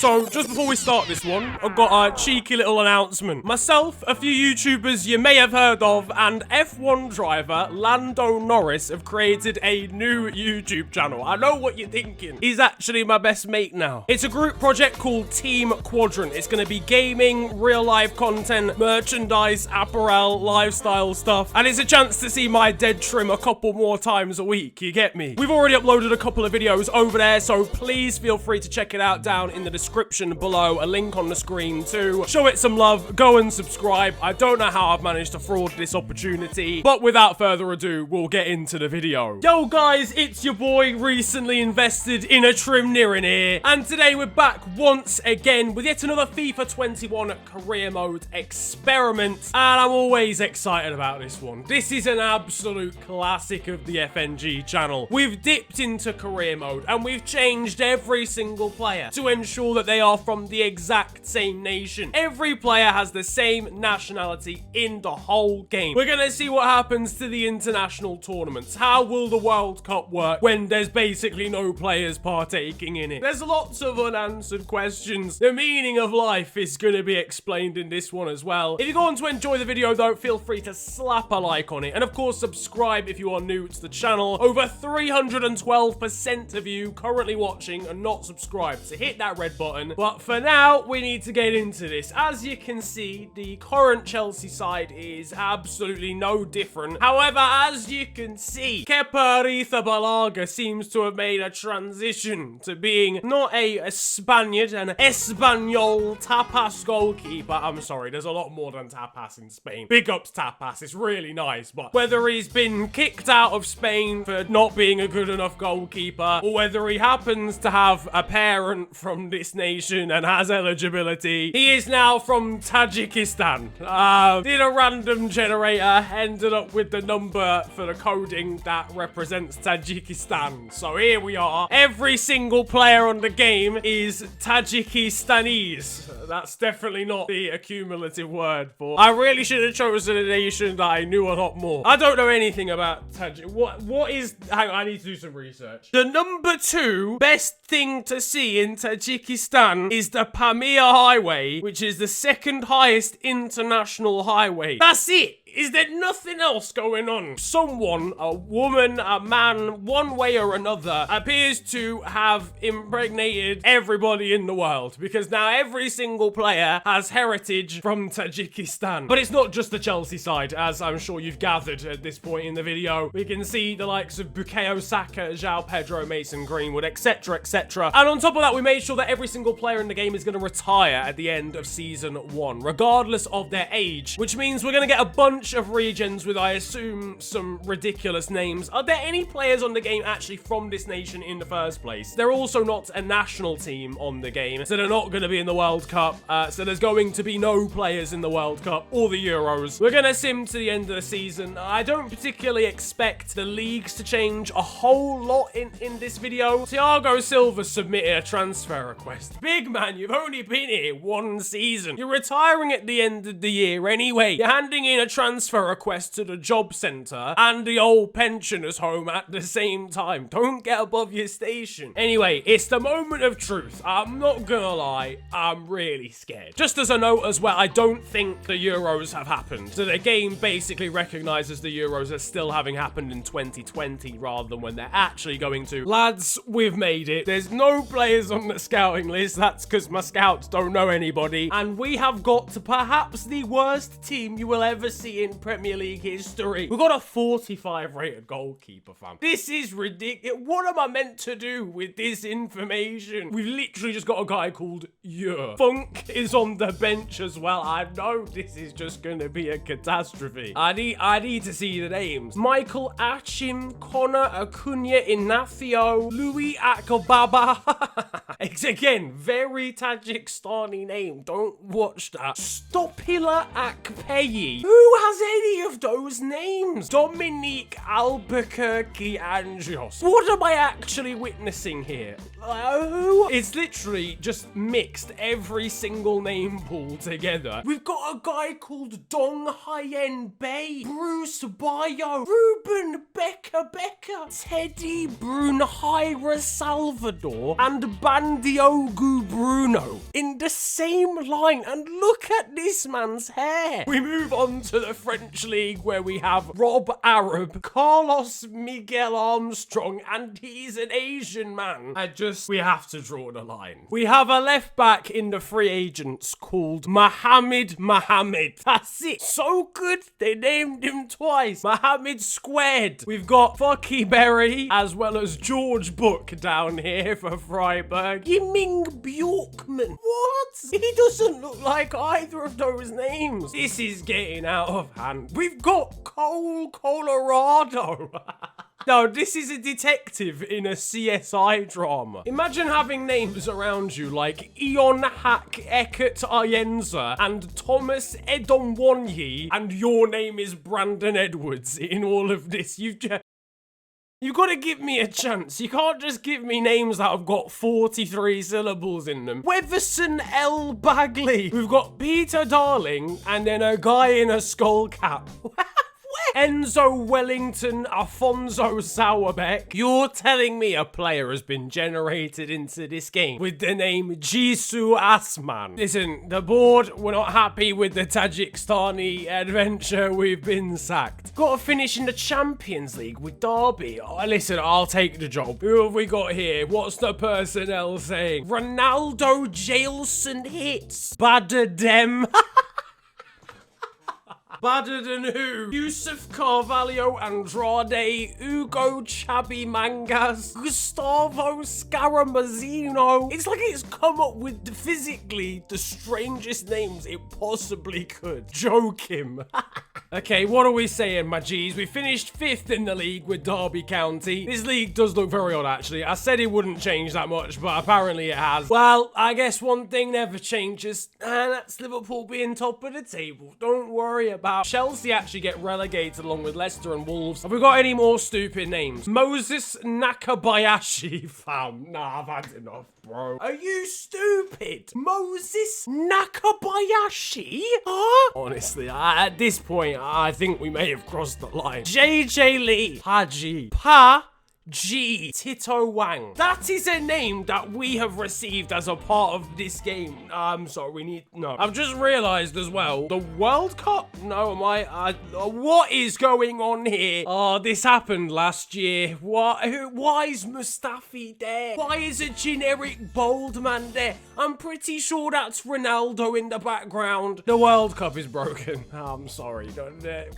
So, just before we start this one, I've got a cheeky little announcement. Myself, a few YouTubers you may have heard of, and F1 driver Lando Norris have created a new YouTube channel. I know what you're thinking. He's actually my best mate now. It's a group project called Team Quadrant. It's going to be gaming, real-life content, merchandise, apparel, lifestyle stuff, and it's a chance to see my dead trim a couple more times a week, you get me? We've already uploaded a couple of videos over there, so please feel free to check it out down in the description below, a link on the screen too. Show it some love, go and subscribe. I don't know how I've managed to fraud this opportunity, but without further ado, we'll get into the video. Yo guys, it's your boy, recently invested in a trim near in here, and today we're back once again with yet another FIFA 21 career mode experiment, and I'm always excited about this one. This is an absolute classic of the FNG channel. We've dipped into career mode, and we've changed every single player to ensure that they are from the exact same nation. Every player has the same nationality in the whole game. We're gonna see what happens to the international tournaments. How will the World Cup work when there's basically no players partaking in it? There's lots of unanswered questions. The meaning of life is gonna be explained in this one as well. If you're going to enjoy the video though, feel free to slap a like on it, and of course subscribe if you are new to the channel. Over 312% of you currently watching are not subscribed, so hit that red button. But for now, we need to get into this. As you can see, the current Chelsea side is absolutely no different. However, as you can see, Kepa Arrizabalaga seems to have made a transition to being not a Spaniard, an Espanol tapas goalkeeper. I'm sorry, there's a lot more than tapas in Spain. Big ups tapas, it's really nice, but whether he's been kicked out of Spain for not being a good enough goalkeeper, or whether he happens to have a parent from this nation and has eligibility, he is now from Tajikistan. Did a random generator, ended up with the number for the coding that represents Tajikistan. So here we are. Every single player on the game is Tajikistanese. That's definitely not the accumulative word for. I really should have chosen a nation that I knew a lot more. I don't know anything about Tajik. What is... Hang on, I need to do some research. The number 2 best thing to see in Tajikistan is the Pamir Highway, which is the second highest international highway. That's it. Is there nothing else going on? Someone, a woman, a man, one way or another, appears to have impregnated everybody in the world, because now every single player has heritage from Tajikistan. But it's not just the Chelsea side, as I'm sure you've gathered at this point in the video. We can see the likes of Bukayo Saka, João Pedro, Mason Greenwood, etc, etc. And on top of that, we made sure that every single player in the game is going to retire at the end of Season 1, regardless of their age, which means we're going to get a bunch of regens with, I assume, some ridiculous names. Are there any players on the game actually from this nation in the first place? They're also not a national team on the game, so they're not going to be in the World Cup, so there's going to be no players in the World Cup or the Euros. We're going to sim to the end of the season. I don't particularly expect the leagues to change a whole lot in this video. Thiago Silva submitted a transfer request. Big man, you've only been here one season. You're retiring at the end of the year anyway. You're handing in a transfer request to the job centre and the old pensioners home at the same time. Don't get above your station. Anyway, it's the moment of truth. I'm not gonna lie, I'm really scared. Just as a note as well, I don't think the Euros have happened. So the game basically recognises the Euros as still having happened in 2020 rather than when they're actually going to. Lads, we've made it. There's no players on the scouting list. That's because my scouts don't know anybody. And we have got to perhaps the worst team you will ever see in Premier League history. We've got a 45 rated goalkeeper, fam. This is ridiculous. What am I meant to do with this information? We've literally just got a guy called Yer. Funk is on the bench as well. I know this is just going to be a catastrophe. I need to see the names. Michael Achim, Connor Acuna Inacio, Louis Akbaba. It's again, very Tajikistani name. Don't watch that. Stopila Akpeyi. Who has any of those names? Dominique Albuquerque Anjos. What am I actually witnessing here? Who? It's literally just mixed every single name pool together. We've got a guy called Dong Hyen Bay, Bruce Bayo, Ruben Becker, Teddy Brunheira Salvador, and Ban and Diogo Bruno in the same line. And look at this man's hair. We move on to the French league where we have Rob Arab, Carlos Miguel Armstrong, and he's an Asian man. We have to draw the line. We have a left back in the free agents called Mohamed. That's it. So good, they named him twice. Mohamed squared. We've got Fucky Berry as well as George Book down here for Freiburg. Yiming Bjorkman. What? He doesn't look like either of those names. This is getting out of hand. We've got Cole Colorado. No, this is a detective in a CSI drama. Imagine having names around you like Ion Hack Eckert Ayenza and Thomas Edonwonyi, and your name is Brandon Edwards in all of this. You've got to give me a chance. You can't just give me names that have got 43 syllables in them. Weatherson L. Bagley. We've got Peter Darling and then a guy in a skull cap. Enzo Wellington Afonso Sauerbeck. You're telling me a player has been generated into this game with the name Jisoo Asman. Listen, the board, we're not happy with the Tajikistani adventure. We've been sacked. Got to finish in the Champions League with Derby. Oh, listen, I'll take the job. Who have we got here? What's the personnel saying? Ronaldo Jailson hits. Badadem. Better than who? Yusuf Carvalho, Andrade, Ugo Chabi Mangas, Gustavo Scaramazino. It's like it's come up with physically the strangest names it possibly could. Joachim. Okay, what are we saying, my G's? We finished 5th in the league with Derby County. This league does look very odd, actually. I said it wouldn't change that much, but apparently it has. Well, I guess one thing never changes, and that's Liverpool being top of the table. Don't worry about Chelsea actually get relegated along with Leicester and Wolves. Have we got any more stupid names? Moses Nakabayashi, fam. Nah, I've had enough, bro. Are you stupid? Moses Nakabayashi? Huh? Honestly, at this point, I think we may have crossed the line. JJ Lee. Haji. G. Tito Wang. That is a name that we have received as a part of this game. I'm sorry, no. I've just realized as well, the World Cup? No, what is going on here? Oh, this happened last year. Why is Mustafi there? Why is a generic bold man there? I'm pretty sure that's Ronaldo in the background. The World Cup is broken. I'm sorry.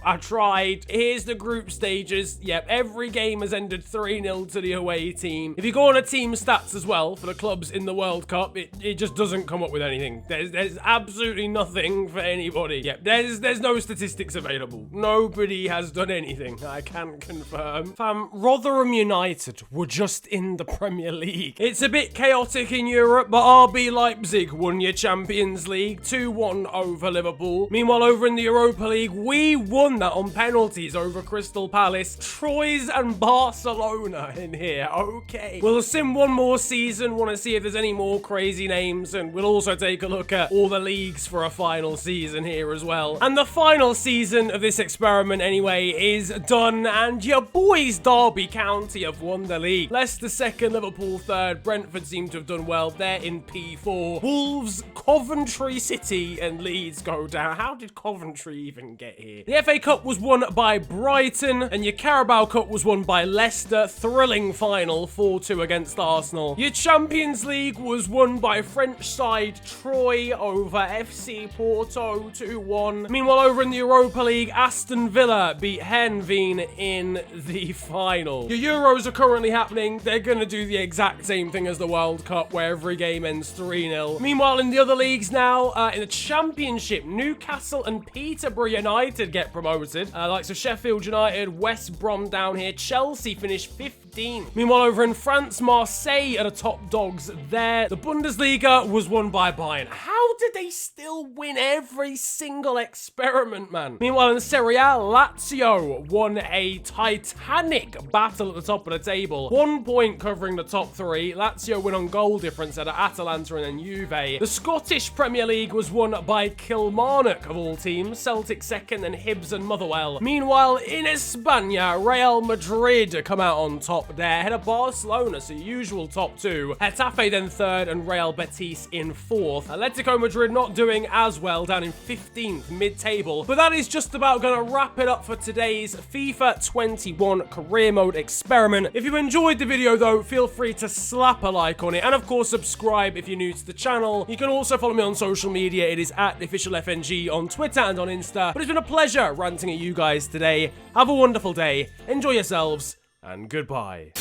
I tried. Here's the group stages. Yep, every game has ended 3-0 to the away team. If you go on a team stats as well for the clubs in the World Cup, it just doesn't come up with anything. There's absolutely nothing for anybody. Yep, there's no statistics available. Nobody has done anything. I can confirm. Fam, Rotherham United were just in the Premier League. It's a bit chaotic in Europe, but RB Leipzig won your Champions League 2-1 over Liverpool. Meanwhile, over in the Europa League, we won that on penalties over Crystal Palace. Troyes and Barcelona in here. Okay, we'll sim one more season. Want to see if there's any more crazy names, and we'll also take a look at all the leagues for a final season here as well. And the final season of this experiment anyway is done, and your boys Derby County have won the league. Leicester second, Liverpool third, Brentford seem to have done well. They're in P4. Wolves, Coventry City, and Leeds go down. How did Coventry even get here? The FA Cup was won by Brighton, and your Carabao Cup was won by Leicester. Thrilling final, 4-2 against Arsenal. Your Champions League was won by French side Troy over FC Porto 2-1. Meanwhile, over in the Europa League, Aston Villa beat Heerenveen in the final. Your Euros are currently happening. They're going to do the exact same thing as the World Cup, where every game ends 3-0. Meanwhile, in the other leagues now, in the Championship, Newcastle and Peterborough United get promoted. Likes of Sheffield United, West Brom down here. Chelsea finished 15th. Meanwhile, over in France, Marseille are the top dogs there. The Bundesliga was won by Bayern. How did they still win every single experiment, man? Meanwhile, in Serie A, Lazio won a titanic battle at the top of the table. 1 point covering the top three. Lazio win on goal difference at Atalanta and then Juve. The Scottish Premier League was won by Kilmarnock of all teams. Celtic second and Hibs and Motherwell. Meanwhile, in España, Real Madrid come out on top top there. Ahead of Barcelona, so usual top two. Getafe then third, and Real Betis in fourth. Atletico Madrid not doing as well, down in 15th mid-table. But that is just about going to wrap it up for today's FIFA 21 career mode experiment. If you enjoyed the video though, feel free to slap a like on it, and of course subscribe if you're new to the channel. You can also follow me on social media. It is at officialfng on Twitter and on Insta. But it's been a pleasure ranting at you guys today. Have a wonderful day, enjoy yourselves, and goodbye.